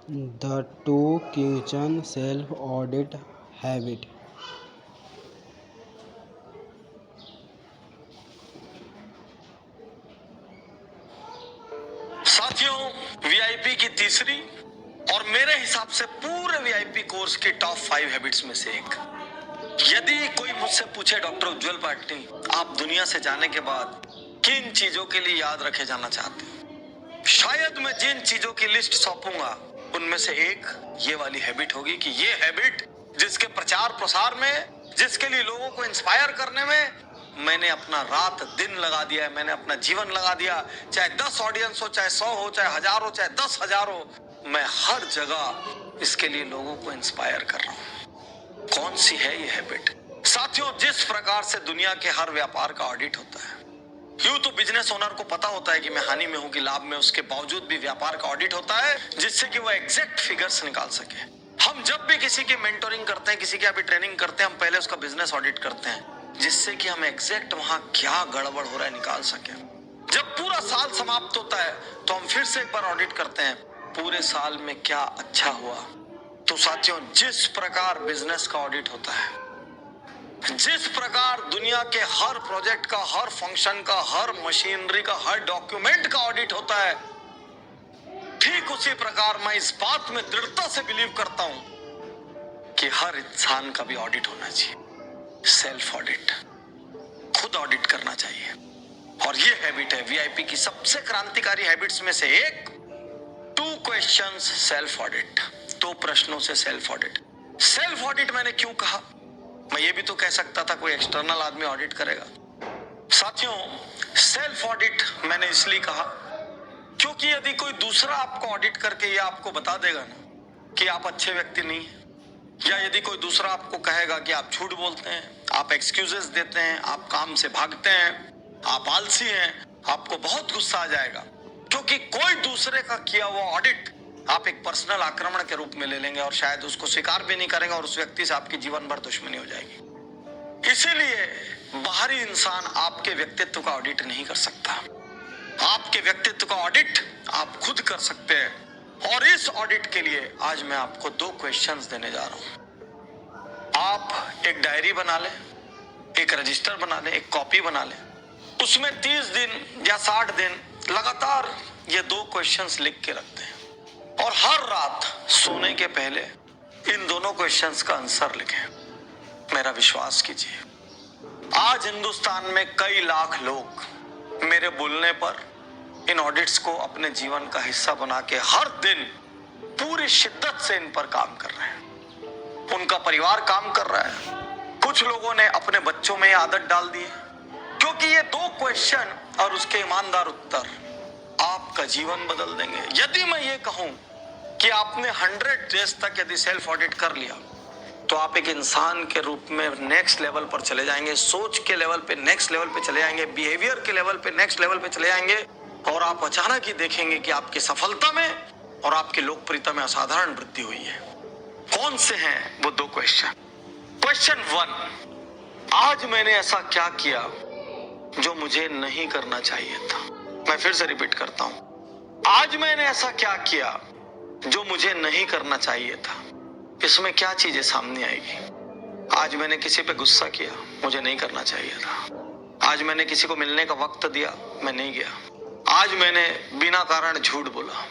The two kitchen self-audit habit. साथियों, VIP की तीसरी और मेरे हिसाब से पूरे वीआईपी कोर्स की टॉप 5 हैबिट्स में से एक। यदि कोई मुझसे पूछे डॉक्टर उज्जवल पाटनी, आप दुनिया से जाने के बाद किन चीजों के लिए याद रखे जाना चाहते हैं, शायद मैं जिन चीजों की लिस्ट सौंपूंगा उनमें से एक ये वाली हैबिट होगी कि ये हैबिट जिसके प्रचार प्रसार में, जिसके लिए लोगों को इंस्पायर करने में मैंने अपना रात दिन लगा दिया है, मैंने अपना जीवन लगा दिया। चाहे 10 ऑडियंस हो, चाहे 100 हो, चाहे 1000 हो, चाहे 10,000 हो, मैं हर जगह इसके लिए लोगों को इंस्पायर कर रहा हूं। कौन सी है ये हैबिट? साथियों, जिस प्रकार से दुनिया के हर व्यापार का ऑडिट होता है, यूं तो बिजनेस ओनर को पता होता है कि मैं हानि में हूं कि लाभ में, उसके बावजूद भी व्यापार का ऑडिट होता है जिससे कि वो एग्जैक्ट फिगर्स निकाल सके। हम जब भी किसी की मेंटोरिंग करते हैं, किसी की अभी ट्रेनिंग करते हैं, हम पहले उसका बिजनेस ऑडिट करते हैं जिससे कि हम एग्जैक्ट वहां क्या गड़बड़ हो रहा है निकाल सके। जब पूरा साल समाप्त होता है तो हम फिर से एक बार ऑडिट करते हैं पूरे साल में क्या अच्छा हुआ। तो साथियों, जिस प्रकार बिजनेस का ऑडिट होता है, जिस प्रकार दुनिया के हर प्रोजेक्ट का, हर फंक्शन का, हर मशीनरी का, हर डॉक्यूमेंट का ऑडिट होता है, ठीक उसी प्रकार मैं इस बात में दृढ़ता से बिलीव करता हूं कि हर इंसान का भी ऑडिट होना चाहिए। सेल्फ ऑडिट, खुद ऑडिट करना चाहिए। और ये हैबिट है वीआईपी की सबसे क्रांतिकारी हैबिट्स में से एक। 2 क्वेश्चंस सेल्फ ऑडिट, 2 प्रश्नों से सेल्फ ऑडिट। सेल्फ ऑडिट मैंने क्यों कहा? मैं ये भी तो कह सकता था कोई एक्सटर्नल आदमी ऑडिट करेगा। साथियों, सेल्फ ऑडिट मैंने इसलिए कहा क्योंकि यदि कोई दूसरा आपको ऑडिट करके ये आपको बता देगा ना कि आप अच्छे व्यक्ति नहीं है, या यदि कोई दूसरा आपको कहेगा कि आप झूठ बोलते हैं, आप एक्सक्यूजेस देते हैं, आप काम से भागते हैं, आप आलसी हैं, आपको बहुत गुस्सा आ जाएगा। क्योंकि कोई दूसरे का किया हुआ ऑडिट आप एक पर्सनल आक्रमण के रूप में ले लेंगे और शायद उसको स्वीकार भी नहीं करेंगे और उस व्यक्ति से आपकी जीवन भर दुश्मनी हो जाएगी। इसीलिए बाहरी इंसान आपके व्यक्तित्व का ऑडिट नहीं कर सकता। आपके व्यक्तित्व का ऑडिट आप खुद कर सकते हैं। और इस ऑडिट के लिए आज मैं आपको 2 क्वेश्चंस देने जा रहा हूं। आप एक डायरी बना लें, एक रजिस्टर बना लें, एक कॉपी बना लें, उसमें 30 दिन या 60 दिन लगातार ये 2 क्वेश्चंस लिख के रखते हैं और हर रात सोने के पहले इन दोनों क्वेश्चंस का आंसर लिखें। मेरा विश्वास कीजिए, आज हिंदुस्तान में कई लाख लोग मेरे बोलने पर इन ऑडिट्स को अपने जीवन का हिस्सा बना के हर दिन पूरी शिद्दत से इन पर काम कर रहे हैं। उनका परिवार काम कर रहा है। कुछ लोगों ने अपने बच्चों में आदत डाल दी है, क्योंकि ये 2 क्वेश्चन और उसके ईमानदार उत्तर आपका जीवन बदल देंगे। यदि मैं ये कहूं कि आपने 100 डेज तक यदि सेल्फ ऑडिट कर लिया तो आप एक इंसान के रूप में नेक्स्ट लेवल पर चले जाएंगे, सोच के लेवल पे नेक्स्ट लेवल पे चले जाएंगे, बिहेवियर के लेवल पे नेक्स्ट लेवल पे चले जाएंगे और आप अचानक ही देखेंगे कि आपकी सफलता में और आपकी लोकप्रियता में असाधारण वृद्धि हुई है। कौन से हैं वो 2 क्वेश्चन? क्वेश्चन 1, आज मैंने ऐसा क्या किया जो मुझे नहीं करना चाहिए था? मैं फिर से रिपीट करता हूं, आज मैंने ऐसा क्या किया जो मुझे नहीं करना चाहिए था। इसमें क्या चीजें सामने आएगी? आज मैंने किसी पे गुस्सा किया, मुझे नहीं करना चाहिए था। आज मैंने किसी को मिलने का वक्त दिया, मैं नहीं गया। आज मैंने बिना कारण झूठ बोला।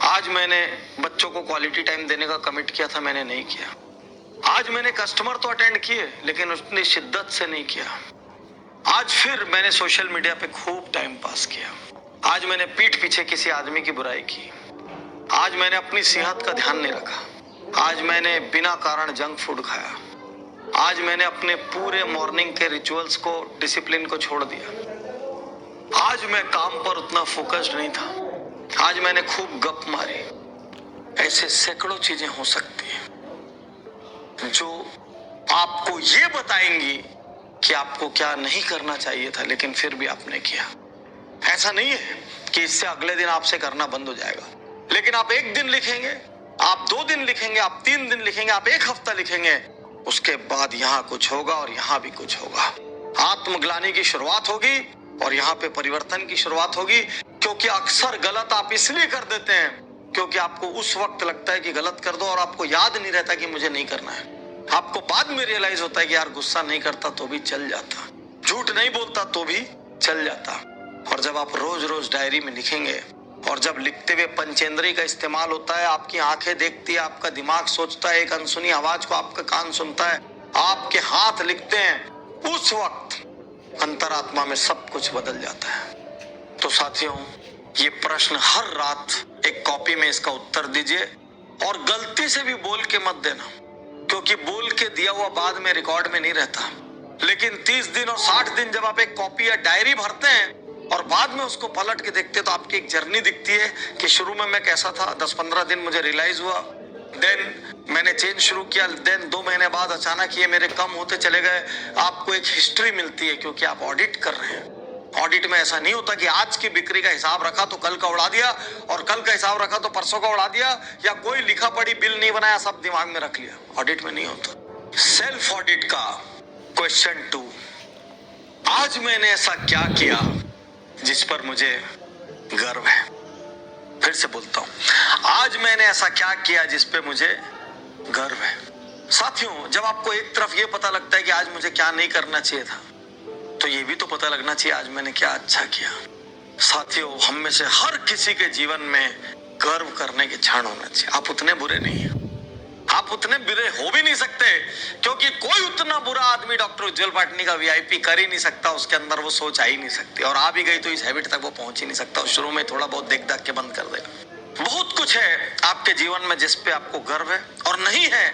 आज मैंने बच्चों को क्वालिटी टाइम देने का कमिट किया था, मैंने नहीं किया। आज मैंने कस्टमर तो अटेंड किए लेकिन उतनी शिद्दत से नहीं किया। आज फिर मैंने सोशल मीडिया पे खूब टाइम पास किया। आज मैंने पीठ पीछे किसी आदमी की बुराई की। आज मैंने अपनी सेहत का ध्यान नहीं रखा। आज मैंने बिना कारण जंक फूड खाया। आज मैंने अपने पूरे मॉर्निंग के रिचुअल्स को, डिसिप्लिन को छोड़ दिया। आज मैं काम पर उतना फोकस्ड नहीं था। आज मैंने खूब गप मारी। ऐसे सैकड़ों चीजें हो सकती हैं जो आपको ये बताएंगी कि आपको क्या नहीं करना चाहिए था लेकिन फिर भी आपने किया। ऐसा नहीं है कि इससे अगले दिन आपसे करना बंद हो जाएगा, लेकिन आप 1 दिन लिखेंगे, आप 2 दिन लिखेंगे, आप 3 दिन लिखेंगे, आप 1 हफ्ता लिखेंगे, उसके बाद यहाँ कुछ होगा और यहाँ भी कुछ होगा। आत्मग्लानि की शुरुआत होगी और यहाँ पे परिवर्तन की शुरुआत होगी। क्योंकि अक्सर गलत आप इसलिए कर देते हैं क्योंकि आपको उस वक्त लगता है कि गलत कर दो और आपको याद नहीं रहता कि मुझे नहीं करना है। आपको बाद में रियलाइज होता है कि यार गुस्सा नहीं करता तो भी चल जाता, झूठ नहीं बोलता तो भी चल जाता। और जब आप रोज रोज डायरी में लिखेंगे और जब लिखते हुए पंचेंद्रिय का इस्तेमाल होता है, आपकी आंखें देखती है, आपका दिमाग सोचता है, एक अनसुनी आवाज को आपका कान सुनता है, आपके हाथ लिखते हैं, उस वक्त अंतरात्मा में सब कुछ बदल जाता है। तो साथियों, ये प्रश्न हर रात एक कॉपी में इसका उत्तर दीजिए और गलती से भी बोल के मत देना, क्योंकि बोल के दिया हुआ बाद में रिकॉर्ड में नहीं रहता। लेकिन 30 दिन और 60 दिन जब आप एक कॉपी या डायरी भरते हैं और बाद में उसको पलट के देखते तो आपकी एक जर्नी दिखती है कि शुरू में मैं कैसा था, 10-15 दिन मुझे रियलाइज हुआ, देन मैंने चेंज शुरू किया, देन 2 महीने बाद अचानक ये मेरे कम होते चले गए। आपको एक हिस्ट्री मिलती है क्योंकि आप ऑडिट कर रहे हैं। ऑडिट में ऐसा नहीं होता कि आज की बिक्री का हिसाब रखा तो कल का उड़ा दिया और कल का हिसाब रखा तो परसों का उड़ा दिया, या कोई लिखा पढ़ी बिल नहीं बनाया सब दिमाग में रख लिया। ऑडिट में नहीं होता। सेल्फ ऑडिट का क्वेश्चन 2, आज मैंने ऐसा क्या किया जिस पर मुझे गर्व है। फिर से बोलता हूं, आज मैंने ऐसा क्या किया जिस पे मुझे गर्व है। साथियों, जब आपको एक तरफ ये पता लगता है कि आज मुझे क्या नहीं करना चाहिए था, तो ये भी तो पता लगना चाहिए आज मैंने क्या अच्छा किया। साथियों, हम में से हर किसी के जीवन में गर्व करने के क्षण होना चाहिए। आप उतने बुरे नहीं हैं, आप उतने बुरे हो भी नहीं सकते, क्योंकि कोई उतना बुरा आदमी डॉक्टर उज्जवल पाटनी का वीआईपी कर ही नहीं सकता। उसके अंदर वो सोच आ ही नहीं सकती, और आ भी गई तो इस हैबिट तक वो पहुंच ही नहीं सकता। शुरू में थोड़ा बहुत देख दाख के बंद कर देगा। बहुत कुछ है आपके जीवन में जिस पे आपको गर्व है, और नहीं है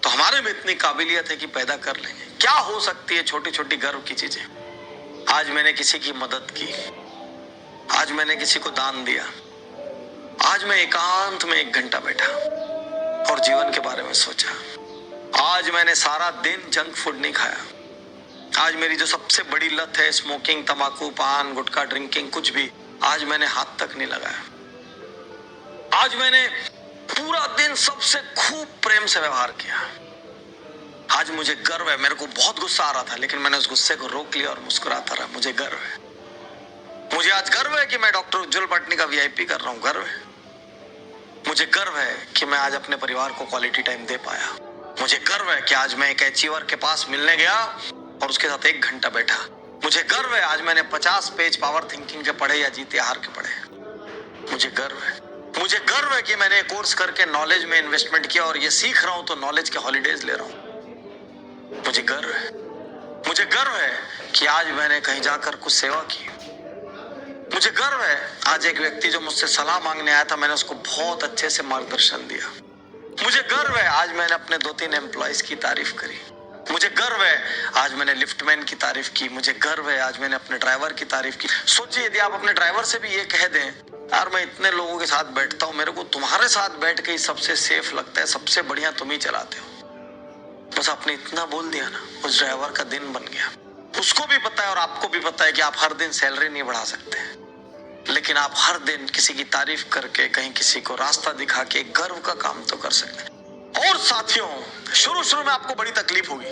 तो हमारे में इतनी काबिलियत है कि पैदा कर लेंगे। क्या हो सकती है छोटी छोटी गर्व की चीजें? आज मैंने किसी की मदद की, आज मैंने किसी को दान दिया, आज मैं एकांत में 1 घंटा बैठा और जीवन के बारे में सोचा, आज मैंने सारा दिन जंक फूड नहीं खाया, आज मेरी जो सबसे बड़ी लत है स्मोकिंग, तंबाकू, पान, गुटखा, ड्रिंकिंग, कुछ भी, आज मैंने हाथ तक नहीं लगाया, आज मैंने पूरा दिन सबसे खूब प्रेम से व्यवहार किया, आज मुझे गर्व है। मेरे को बहुत गुस्सा आ रहा था लेकिन मैंने उस गुस्से को रोक लिया और मुस्कुराता रहा। मुझे गर्व है, मुझे आज गर्व है कि मैं डॉक्टर उज्जवल पाटनी का वीआईपी कर रहा हूं। गर्व है, मुझे गर्व है कि मैं आज अपने परिवार को क्वालिटी टाइम दे पाया। मुझे गर्व है कि आज मैं एक अचीवर के पास मिलने गया और उसके साथ 1 घंटा बैठा। मुझे गर्व है आज मैंने 50 पेज पावर थिंकिंग के पढ़े या जीते हार के पढ़े। मुझे गर्व है, मुझे गर्व है कि मैंने कोर्स करके नॉलेज में इन्वेस्टमेंट किया और ये सीख रहा हूं तो नॉलेज के हॉलीडेज ले रहा हूं। मुझे गर्व है, मुझे गर्व है कि आज मैंने कहीं जाकर कुछ सेवा की। मुझे गर्व है आज एक व्यक्ति जो मुझसे सलाह मांगने आया था, मैंने उसको बहुत अच्छे से मार्गदर्शन दिया। मुझे गर्व है आज मैंने अपने 2-3 एम्प्लॉइज की तारीफ करी। मुझे गर्व है आज मैंने लिफ्टमैन की तारीफ की। मुझे गर्व है आज मैंने अपने ड्राइवर की तारीफ की। सोचिए यदि आप अपने ड्राइवर से भी ये कह दें, यार मैं इतने लोगों के साथ बैठता हूँ, मेरे को तुम्हारे साथ बैठ के ही सबसे सेफ लगता है, सबसे बढ़िया तुम ही चलाते हो, बस आपने इतना बोल दिया ना, उस ड्राइवर का दिन बन गया। उसको भी पता है और आपको भी पता है कि आप हर दिन सैलरी नहीं बढ़ा सकते, लेकिन आप हर दिन किसी की तारीफ करके, कहीं किसी को रास्ता दिखा के गर्व का काम तो कर सकते हैं। और साथियों, शुरू में आपको बड़ी तकलीफ होगी,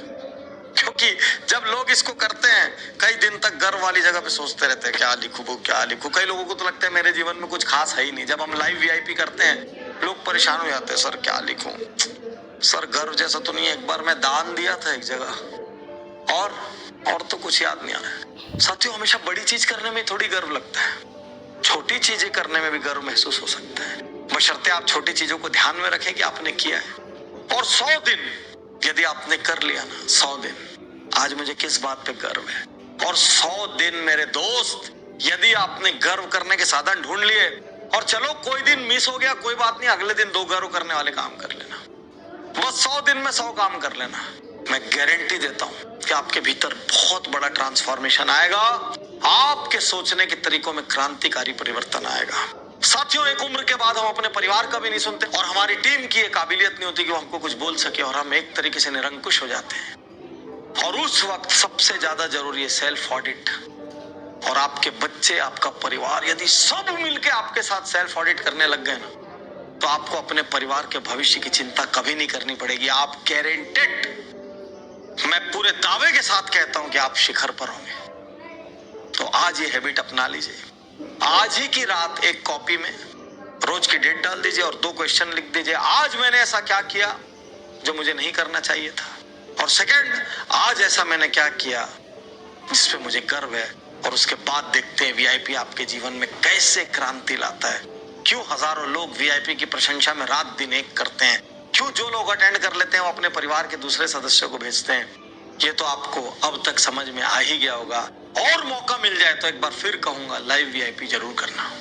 क्योंकि जब लोग इसको करते हैं कई दिन तक गर्व वाली जगह पे सोचते रहते हैं क्या लिखूं वो क्या लिखूं। कई लोगों को तो लगता है मेरे जीवन में कुछ खास है ही नहीं। जब हम लाइव वीआईपी करते हैं लोग परेशान हो जाते हैं, सर क्या लिखूं, सर गर्व जैसा तो नहीं है, एक बार मैं दान दिया था एक जगह और तो कुछ याद नहीं आ रहा है। साथियों, हमेशा बड़ी चीज करने में थोड़ी गर्व लगता है, छोटी चीजें करने में भी गर्व महसूस हो सकता है, बशर्ते आप छोटी चीजों को ध्यान में रखें कि आपने किया है। और 100 दिन यदि आपने कर लिया ना, 100 दिन, आज मुझे किस बात पे गर्व है। और 100 दिन मेरे दोस्त, यदि आपने गर्व करने के साधन ढूंढ लिए, और चलो कोई दिन मिस हो गया कोई बात नहीं, अगले दिन 2 गर्व करने वाले काम कर लेना, बस 100 दिन में 100 काम कर लेना। मैं गारंटी देता हूं कि आपके भीतर बहुत बड़ा ट्रांसफॉर्मेशन आएगा, आपके सोचने के तरीकों में क्रांतिकारी परिवर्तन आएगा। साथियों, एक उम्र के बाद हम अपने परिवार का भी नहीं सुनते और हमारी टीम की ये काबिलियत नहीं होती कि वो हमको कुछ बोल सके, और हम एक तरीके से निरंकुश हो जाते हैं। और उस वक्त सबसे ज्यादा जरूरी है सेल्फ ऑडिट। और आपके बच्चे, आपका परिवार, यदि सब मिलके आपके साथ सेल्फ ऑडिट करने लग गए ना, तो आपको अपने परिवार के भविष्य की चिंता कभी नहीं करनी पड़ेगी। आप गारंटेड, मैं पूरे दावे के साथ कहता हूं कि आप शिखर पर होंगे। तो आज ये हैबिट अपना लीजिए। आज ही की रात एक कॉपी में रोज की डेट डाल दीजिए और 2 क्वेश्चन लिख दीजिए। आज मैंने ऐसा क्या किया जो मुझे नहीं करना चाहिए था, और सेकंड, आज ऐसा मैंने क्या किया जिस पे मुझे गर्व है। और उसके बाद देखते हैं वीआईपी आपके जीवन में कैसे क्रांति लाता है। क्यों हजारों लोग वीआईपी की प्रशंसा में रात दिन एक करते हैं। क्यों जो लोग अटेंड कर लेते हैं वो अपने परिवार के दूसरे सदस्यों को भेजते हैं। ये तो आपको अब तक समझ में आ ही गया होगा। और मौका मिल जाए तो एक बार फिर कहूंगा, लाइव वीआईपी जरूर करना।